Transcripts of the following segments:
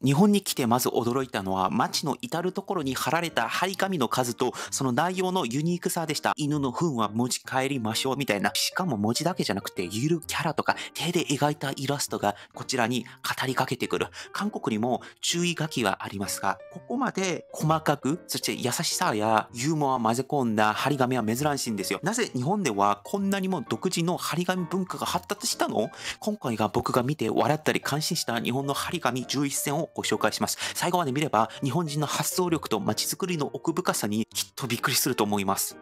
日本に来てまず驚いたのは、街の至るところに貼られた張り紙の数と、その内容のユニークさでした。犬の糞は持ち帰りましょうみたいな。しかも文字だけじゃなくて、ゆるキャラとか手で描いたイラストがこちらに語りかけてくる。韓国にも注意書きはありますが、ここまで細かく、そして優しさやユーモアを混ぜ込んだ張り紙は珍しいんですよ。なぜ日本ではこんなにも独自の張り紙文化が発達したの？今回が僕が見て笑ったり感心した日本の張り紙11選をご紹介します。最後まで見れば日本人の発想力と街づくりの奥深さにきっとびっくりすると思います。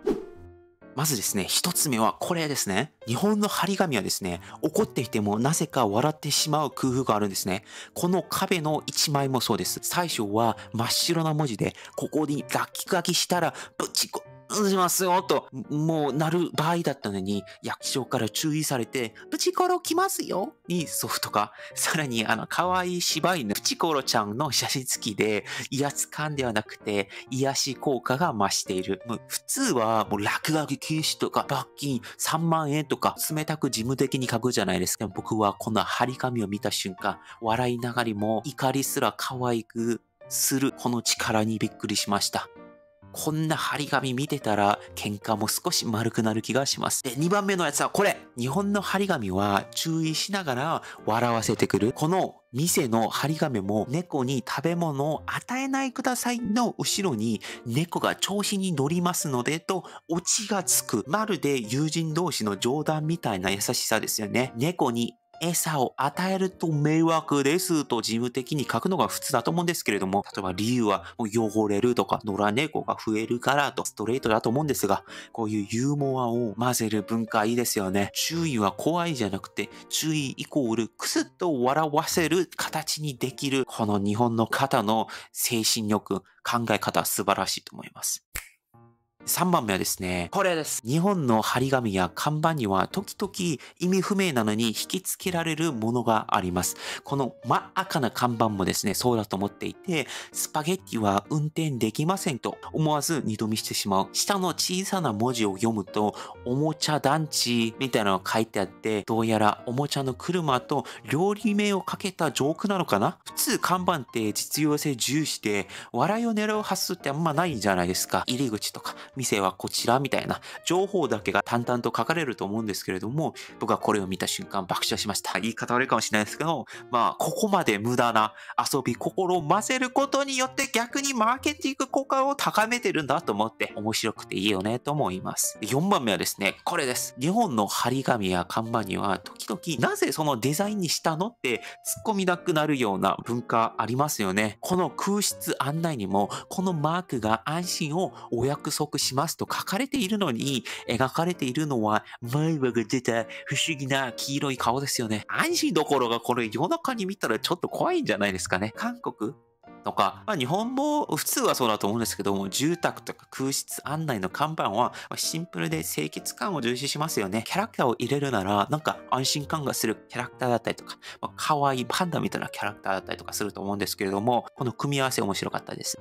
まずですね、一つ目はこれですね。日本の張り紙はですね、怒っていてもなぜか笑ってしまう工夫があるんですね。この壁の一枚もそうです。最初は真っ白な文字で、ここにガキガキしたらぶちこしますよと、もうなる場合だったのに、役所から注意されて、プチコロ来ますよに祖父とか、さらに可愛い柴犬、プチコロちゃんの写真付きで、威圧感ではなくて、癒し効果が増している。もう普通はもう落書き禁止とか罰金3万円とか冷たく事務的に書くじゃないですか。僕はこの張り紙を見た瞬間、笑いながらも怒りすら可愛くするこの力にびっくりしました。こんな張り紙見てたら喧嘩も少し丸くなる気がします。で、2番目のやつはこれ。日本の張り紙は注意しながら笑わせてくる。この店の張り紙も猫に食べ物を与えないくださいの後ろに猫が調子に乗りますのでとオチがつく。まるで友人同士の冗談みたいな優しさですよね。猫に餌を与えると迷惑ですと事務的に書くのが普通だと思うんですけれども、例えば理由はもう汚れるとか野良猫が増えるからとストレートだと思うんですが、こういうユーモアを混ぜる文化いいですよね。注意は怖いじゃなくて、注意イコールクスッと笑わせる形にできる、この日本の方の精神力、考え方は素晴らしいと思います。3番目はですね、これです。日本の張り紙や看板には時々意味不明なのに引き付けられるものがあります。この真っ赤な看板もですね、そうだと思っていて、スパゲッティは運転できませんと思わず二度見してしまう。下の小さな文字を読むと、おもちゃ団地みたいなのが書いてあって、どうやらおもちゃの車と料理名をかけたジョークなのかな？普通看板って実用性重視で、笑いを狙う発想ってあんまないんじゃないですか。入り口とか。店はこちらみたいな情報だけが淡々と書かれると思うんですけれども、僕はこれを見た瞬間爆笑しました。言い方悪いかもしれないですけど、ここまで無駄な遊び心を混ぜることによって逆にマーケティング効果を高めてるんだと思って面白くていいよねと思います。4番目はですね、これです。日本の張り紙や看板には時々なぜそのデザインにしたのって突っ込みなくなるような文化ありますよね。この空室案内にもこのマークが安心をお約束しますと書かれているのに、描かれているのは前歯が出た不思議な黄色い顔ですよね。安心どころがこれ夜中に見たらちょっと怖いんじゃないですかね。韓国とか、日本も普通はそうだと思うんですけども、住宅とか空室案内の看板はシンプルで清潔感を重視しますよね。キャラクターを入れるなら、なんか安心感がするキャラクターだったりとか、可愛いパンダみたいなキャラクターだったりとかすると思うんですけれども、この組み合わせ面白かったです。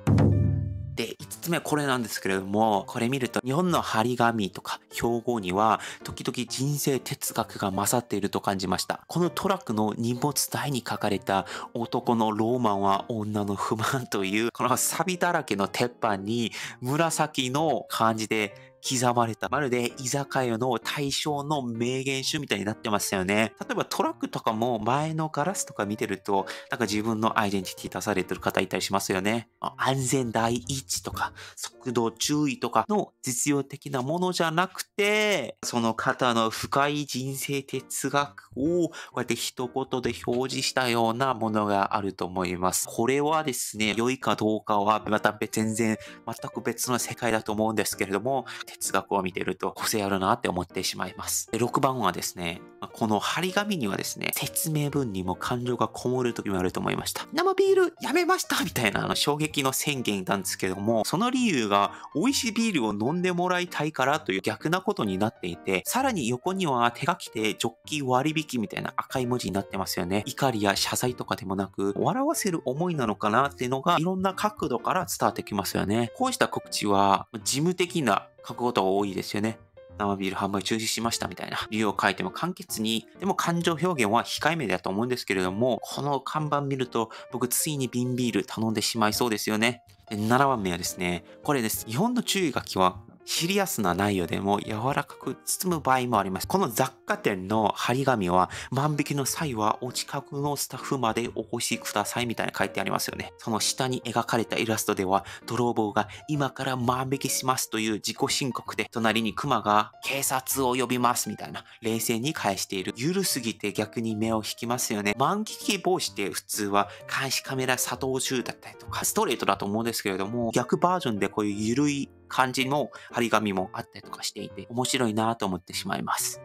で、5つ目はこれなんですけれども、これ見ると日本の張り紙とか標語には時々人生哲学が混ざっていると感じました。このトラックの荷物台に書かれた男のローマンは女の不満というこのサビだらけの鉄板に紫の漢字で刻まれた、まるで居酒屋の大将の名言集みたいになってますよね。例えばトラックとかも前のガラスとか見てると、なんか自分のアイデンティティ出されてる方いたりしますよね。安全第一とか、速度注意とかの実用的なものじゃなくて、その方の深い人生哲学をこうやって一言で表示したようなものがあると思います。これはですね、良いかどうかはまた全然全く別の世界だと思うんですけれども、哲学を見てると個性あるなって思ってしまいます。で、6番はですね、この張り紙にはですね、説明文にも感情がこもると言われると思いました。生ビールやめましたみたいな衝撃の宣言なんですけども、その理由が美味しいビールを飲んでもらいたいからという逆なことになっていて、さらに横には手書きでジョッキ割引みたいな赤い文字になってますよね。怒りや謝罪とかでもなく、笑わせる思いなのかなっていうのがいろんな角度から伝わってきますよね。こうした告知は事務的な書くことが多いですよね。生ビール販売中止しましたみたいな理由を書いても簡潔に、でも感情表現は控えめだと思うんですけれども、この看板見ると僕ついに瓶ビール頼んでしまいそうですよね。で7番目はですね、これです。日本の注意書きはシリアスな内容でも柔らかく包む場合もあります。この雑貨店の張り紙は万引きの際はお近くのスタッフまでお越しくださいみたいな書いてありますよね。その下に描かれたイラストでは泥棒が今から万引きしますという自己申告で、隣にクマが警察を呼びますみたいな冷静に返している。ゆるすぎて逆に目を引きますよね。万引き防止って普通は監視カメラ作動中だったりとかストレートだと思うんですけれども、逆バージョンでこういうゆるい感じの張り紙もあったりとかしていて面白いなと思ってしまいます。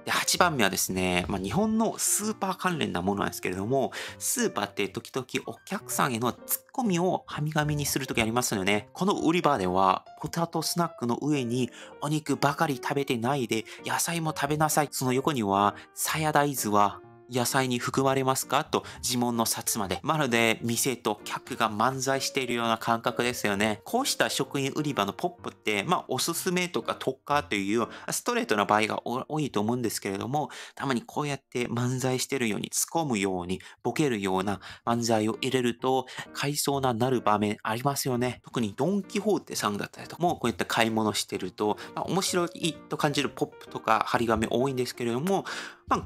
で、8番目はですね、日本のスーパー関連なものなんですけれども、スーパーって時々お客さんへのツッコミをはみ紙にするときありますよね。この売り場では、ポテトスナックの上にお肉ばかり食べてないで、野菜も食べなさい。その横には、さや大豆は野菜に含まれますかと自問の札まで。まるで店と客が漫才しているような感覚ですよね。こうした食品売り場のポップって、おすすめとか特価というストレートな場合が多いと思うんですけれども、たまにこうやって漫才してるように、突っ込むように、ボケるような漫才を入れると、買いそうななる場面ありますよね。特にドン・キホーテさんだったりとかも、こういった買い物してると、面白いと感じるポップとか張り紙多いんですけれども、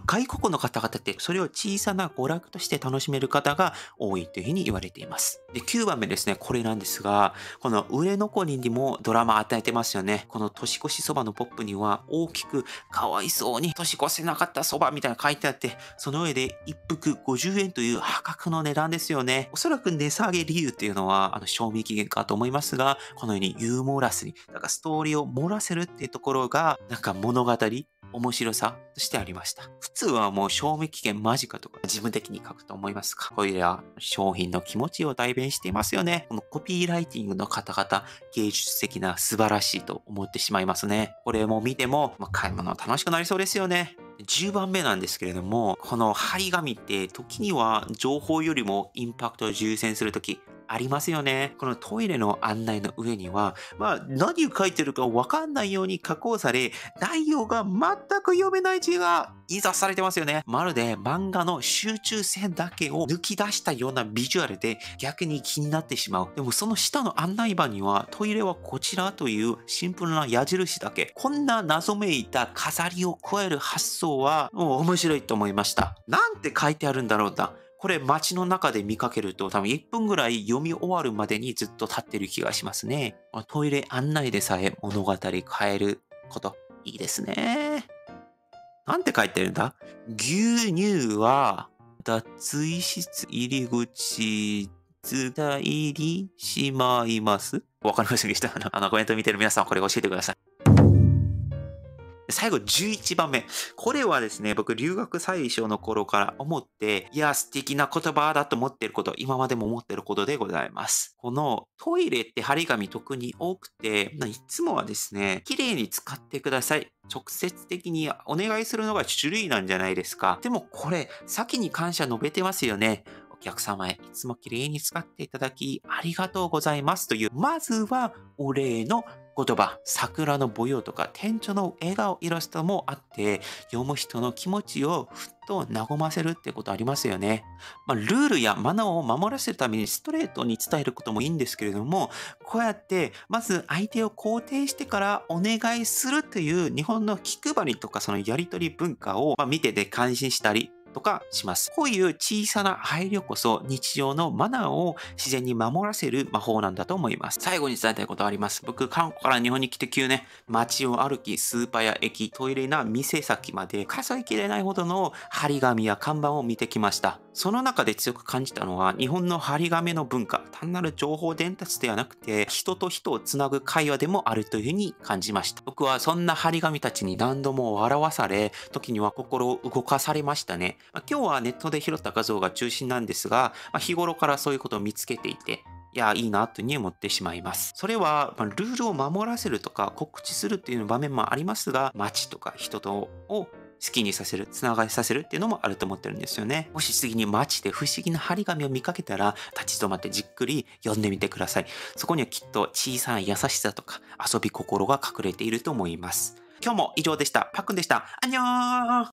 外国の方々ってそれを小さな娯楽として楽しめる方が多いというふうに言われています。で、9番目ですね、これなんですが、この売れ残りにもドラマ与えてますよね。この年越しそばのポップには大きくかわいそうに年越せなかったそばみたいなの書いてあって、その上で一服50円という破格の値段ですよね。おそらく値下げ理由っていうのは賞味期限かと思いますが、このようにユーモラスに、ストーリーを盛らせるっていうところが、物語、面白さとしてありました。普通はもう賞味期限間近とか自分的に書くと思いますが、これは商品の気持ちを代弁していますよね。このコピーライティングの方々、芸術的な素晴らしいと思ってしまいますね。これも見ても、買い物楽しくなりそうですよね。10番目なんですけれども、この張り紙って時には情報よりもインパクトを重視するときありますよね。このトイレの案内の上には、何を書いてるかわかんないように加工され、内容が全く読めない字が印刷されてますよね。まるで漫画の集中線だけを抜き出したようなビジュアルで逆に気になってしまう。でもその下の案内板にはトイレはこちらというシンプルな矢印だけ。こんな謎めいた飾りを加える発想はもう面白いと思いました。なんて書いてあるんだろうな。これ街の中で見かけると多分1分ぐらい読み終わるまでにずっと立ってる気がしますね。トイレ案内でさえ物語変えること、いいですね。なんて書いてるんだ？牛乳は脱衣室入り口伝いにしまいます。わかりませんでした。コメント見てる皆さんこれ教えてください。最後11番目。これはですね、僕留学最初の頃から思って、いや、素敵な言葉だと思っていること、今までも思っていることでございます。このトイレって張り紙特に多くて、いつもはですね、綺麗に使ってください。直接的にお願いするのが主類なんじゃないですか。でもこれ、先に感謝述べてますよね。お客様へいつも綺麗に使っていただきありがとうございますという、まずはお礼の言葉、桜の模様とか店長の笑顔イラストもあって、読む人の気持ちをふっと和ませるってことありますよね。ルールやマナーを守らせるためにストレートに伝えることもいいんですけれども、こうやってまず相手を肯定してからお願いするという日本の気配りとかそのやり取り文化を見てて感心したり、とかします。こういう小さな配慮こそ日常のマナーを自然に守らせる魔法なんだと思います。最後に伝えたいことあります。僕、韓国から日本に来て9年、街を歩き、スーパーや駅、トイレな店先まで数えきれないほどの張り紙や看板を見てきました。その中で強く感じたのは、日本の張り紙の文化、単なる情報伝達ではなくて、人と人をつなぐ会話でもあるというふうに感じました。僕はそんな張り紙たちに何度も笑わされ、時には心を動かされましたね。今日はネットで拾った画像が中心なんですが、日頃からそういうことを見つけていて、いや、いいなというふうに思ってしまいます。それは、ルールを守らせるとか告知するっていう場面もありますが、街とか人とを好きにさせる、つながりさせるっていうのもあると思ってるんですよね。もし次に街で不思議な張り紙を見かけたら、立ち止まってじっくり読んでみてください。そこにはきっと小さい優しさとか遊び心が隠れていると思います。今日も以上でした。パックンでした。アンニョーン。